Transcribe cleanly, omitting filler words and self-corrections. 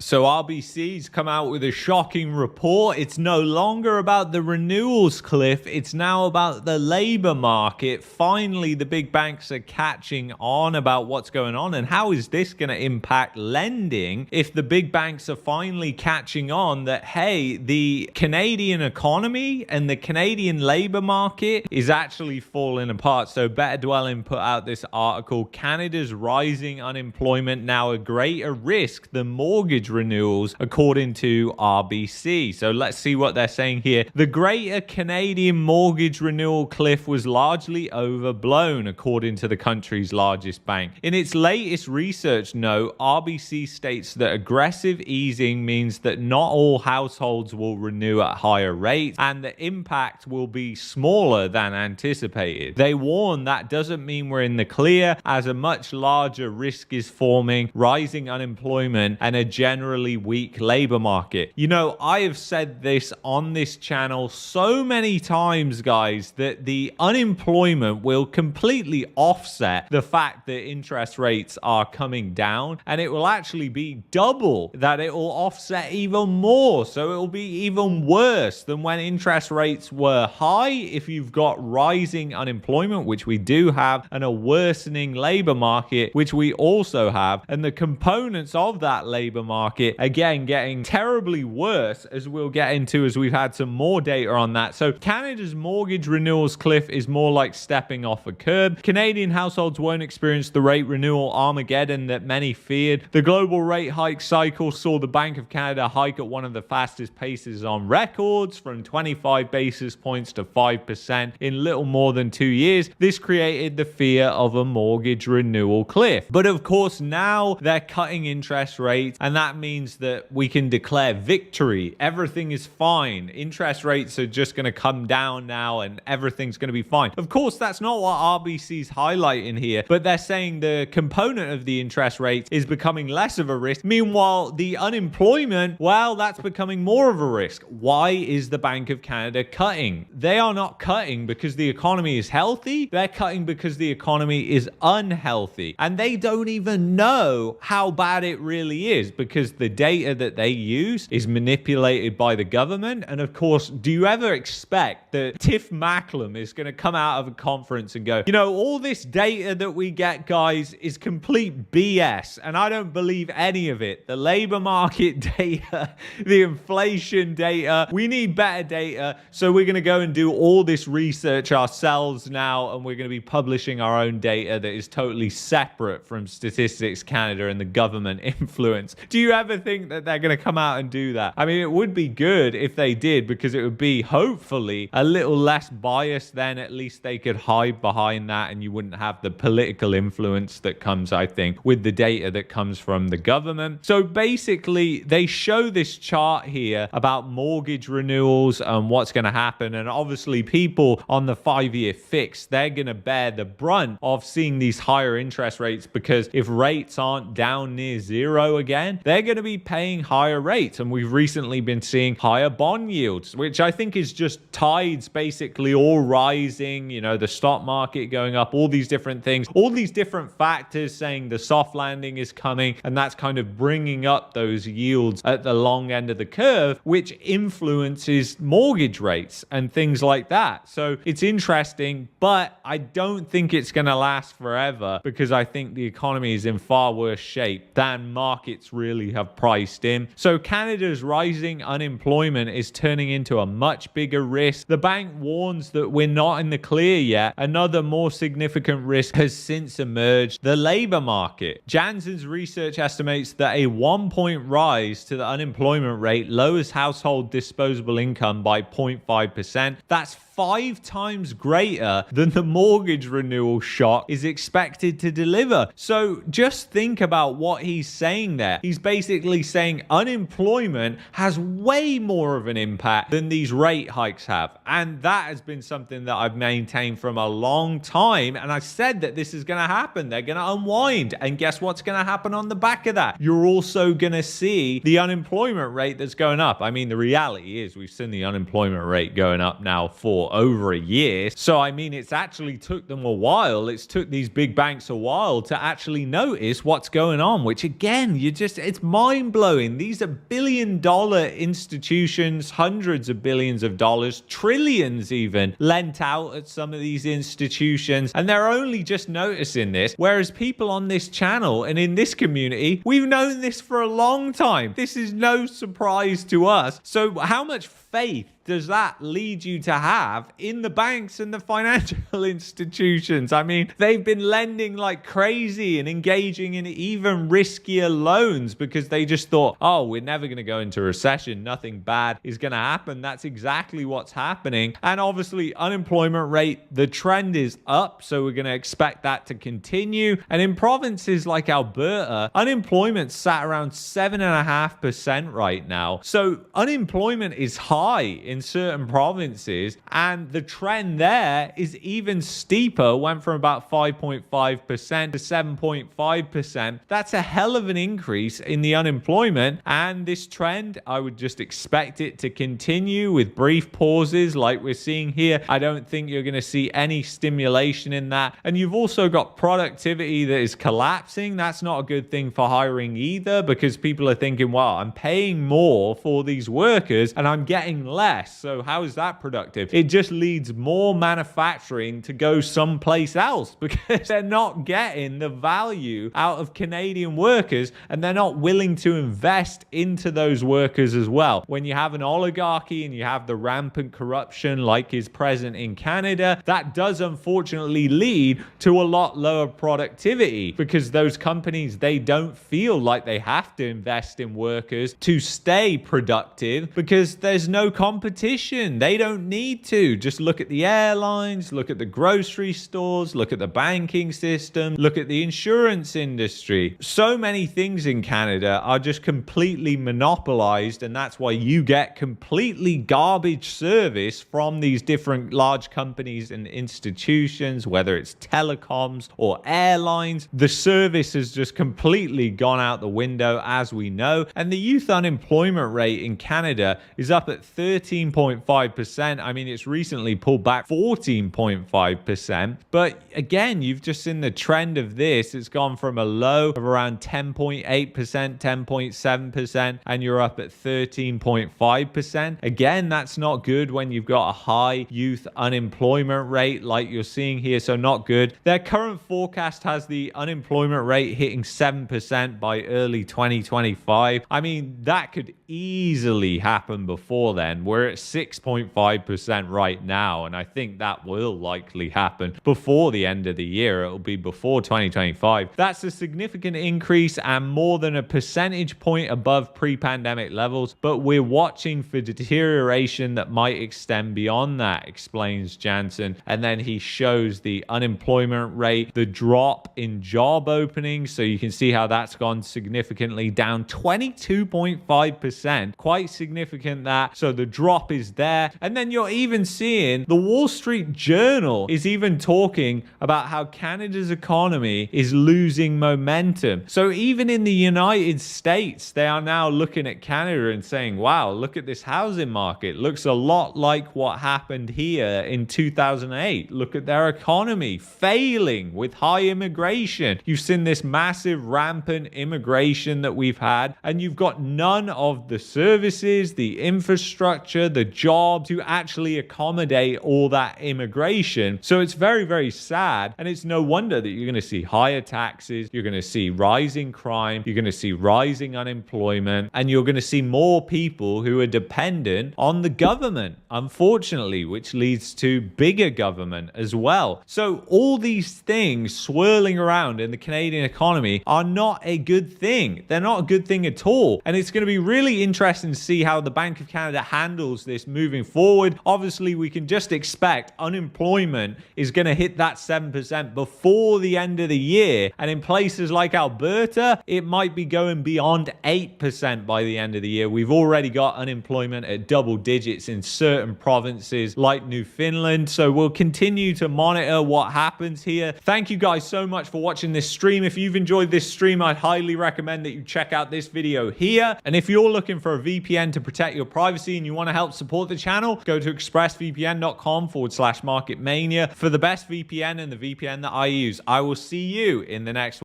So RBC's come out with a shocking report. It's no longer about the renewals cliff. It's now about the labor market. Finally, the big banks are catching on about what's going on. And how is this going to impact lending if the big banks are finally catching on that, hey, the Canadian economy and the Canadian labor market is actually falling apart. So Better Dwelling put out this article, Canada's rising unemployment now a greater risk than mortgage renewals, according to RBC. So let's see what they're saying here. The greater Canadian mortgage renewal cliff was largely overblown, according to the country's largest bank. In its latest research note, RBC states that aggressive easing means that not all households will renew at higher rates and the impact will be smaller than anticipated. They warn that doesn't mean we're in the clear, as a much larger risk is forming, rising unemployment and a generally weak labor market. You know, I have said this on this channel so many times, guys, that the unemployment will completely offset the fact that interest rates are coming down, and it will actually be double that. It will offset even more, so it will be even worse than when interest rates were high. If you've got rising unemployment, which we do have, and a worsening labor market, which we also have, and the components of that labor market again getting terribly worse, as we'll get into as we've had some more data on that. So Canada's mortgage renewals cliff is more like stepping off a curb. Canadian households won't experience the rate renewal Armageddon that many feared. The global rate hike cycle saw the Bank of Canada hike at one of the fastest paces on records, from 25 basis points to 5% in little more than 2 years. This created the fear of a mortgage renewal cliff. But of course, now they're cutting interest rates, and that means that we can declare victory. Everything is fine. Interest rates are just going to come down now and everything's going to be fine. Of course, that's not what RBC's highlighting here, but they're saying the component of the interest rate is becoming less of a risk. Meanwhile, the unemployment, well, that's becoming more of a risk. Why is the Bank of Canada cutting? They are not cutting because the economy is healthy. They're cutting because the economy is unhealthy. And they don't even know how bad it really is, because the data that they use is manipulated by the government. And of course, do you ever expect that Tiff Macklem is going to come out of a conference and go, you know, all this data that we get, guys, is complete BS, and I don't believe any of it. The labor market data, the inflation data, we need better data, so we're going to go and do all this research ourselves now, and we're going to be publishing our own data that is totally separate from Statistics Canada and the government influence. Do you ever think that they're going to come out and do that? I mean, it would be good if they did, because it would be hopefully a little less biased. Then at least they could hide behind that and you wouldn't have the political influence that comes, I think, with the data that comes from the government. So basically, they show this chart here about mortgage renewals and what's going to happen. And obviously, people on the 5-year fix, they're going to bear the brunt of seeing these higher interest rates, because if rates aren't down near zero again, they're going to be paying higher rates. And we've recently been seeing higher bond yields, which I think is just tides basically all rising, you know, the stock market going up, all these different things, all these different factors saying the soft landing is coming, and that's kind of bringing up those yields at the long end of the curve, which influences mortgage rates and things like that. So it's interesting, but I don't think it's going to last forever, because I think the economy is in far worse shape than markets really have priced in. So Canada's rising unemployment is turning into a much bigger risk. The bank warns that we're not in the clear yet. Another more significant risk has since emerged: the labor market. Jansen's research estimates that a 1-point rise to the unemployment rate lowers household disposable income by 0.5%. That's 5 times greater than the mortgage renewal shock is expected to deliver. So just think about what he's saying there. He's basically saying unemployment has way more of an impact than these rate hikes have. And that has been something that I've maintained from a long time. And I said that this is going to happen. They're going to unwind. And guess what's going to happen on the back of that? You're also going to see the unemployment rate that's going up. I mean, the reality is we've seen the unemployment rate going up now for or over a year. So, I mean, it's actually took them a while. It's took these big banks a while to actually notice what's going on, which again, it's mind-blowing. These are billion-dollar institutions, hundreds of billions of dollars, trillions even, lent out at some of these institutions, and they're only just noticing this, whereas people on this channel and in this community, we've known this for a long time. This is no surprise to us. So how much faith does that lead you to have in the banks and the financial institutions? I mean, they've been lending like crazy and engaging in even riskier loans because they just thought, oh, we're never going to go into recession. Nothing bad is going to happen. That's exactly what's happening. And obviously, unemployment rate, the trend is up. So we're going to expect that to continue. And in provinces like Alberta, unemployment sat around 7.5% right now. So unemployment is high in certain provinces, and the trend there is even steeper, went from about 5.5% to 7.5%. That's a hell of an increase in the unemployment, and this trend, I would just expect it to continue with brief pauses like we're seeing here. I don't think you're going to see any stimulation in that. And you've also got productivity that is collapsing. That's not a good thing for hiring either, because people are thinking, well, I'm paying more for these workers and I'm getting less. So how is that productive? It just leads more manufacturing to go someplace else because they're not getting the value out of Canadian workers, and they're not willing to invest into those workers as well. When you have an oligarchy and you have the rampant corruption like is present in Canada, that does unfortunately lead to a lot lower productivity because those companies, they don't feel like they have to invest in workers to stay productive because there's no competition. They don't need to. Just look at the airlines, look at the grocery stores, look at the banking system, look at the insurance industry. So many things in Canada are just completely monopolized, and that's why you get completely garbage service from these different large companies and institutions, whether it's telecoms or airlines. The service has just completely gone out the window, as we know, and the youth unemployment rate in Canada is up at 13.5%. I mean, it's recently pulled back 14.5%. But again, you've just seen the trend of this. It's gone from a low of around 10.8%, 10.7%, and you're up at 13.5%. Again, that's not good when you've got a high youth unemployment rate like you're seeing here. So not good. Their current forecast has the unemployment rate hitting 7% by early 2025. I mean, that could easily happen before then. We're at 6.5% right now, and I think that will likely happen before the end of the year. It'll be before 2025. That's a significant increase and more than a percentage point above pre-pandemic levels, but we're watching for deterioration that might extend beyond that, explains Jansen. And then he shows the unemployment rate, the drop in job openings, so you can see how that's gone significantly down 22.5%. Quite significant that. So the drop is there. And then you're even seeing the Wall Street Journal is even talking about how Canada's economy is losing momentum. So even in the United States, they are now looking at Canada and saying, wow, look at this housing market. Looks a lot like what happened here in 2008. Look at their economy failing with high immigration. You've seen this massive rampant immigration that we've had, and you've got none of the services, the infrastructure, the jobs to actually accommodate all that immigration. So it's very, very sad. And it's no wonder that you're going to see higher taxes, you're going to see rising crime, you're going to see rising unemployment, and you're going to see more people who are dependent on the government, unfortunately, which leads to bigger government as well. So all these things swirling around in the Canadian economy are not a good thing. They're not a good thing at all. And it's going to be really interesting to see how the Bank of Canada handles this moving forward. Obviously, we can just expect unemployment is going to hit that 7% before the end of the year. And in places like Alberta, it might be going beyond 8% by the end of the year. We've already got unemployment at double digits in certain provinces like Newfoundland. So we'll continue to monitor what happens here. Thank you guys so much for watching this stream. If you've enjoyed this stream, I'd highly recommend that you check out this video here. And if you're looking for a VPN to protect your privacy and you want to help out, support the channel. Go to expressvpn.com/marketmania for the best VPN and the VPN that I use. I will see you in the next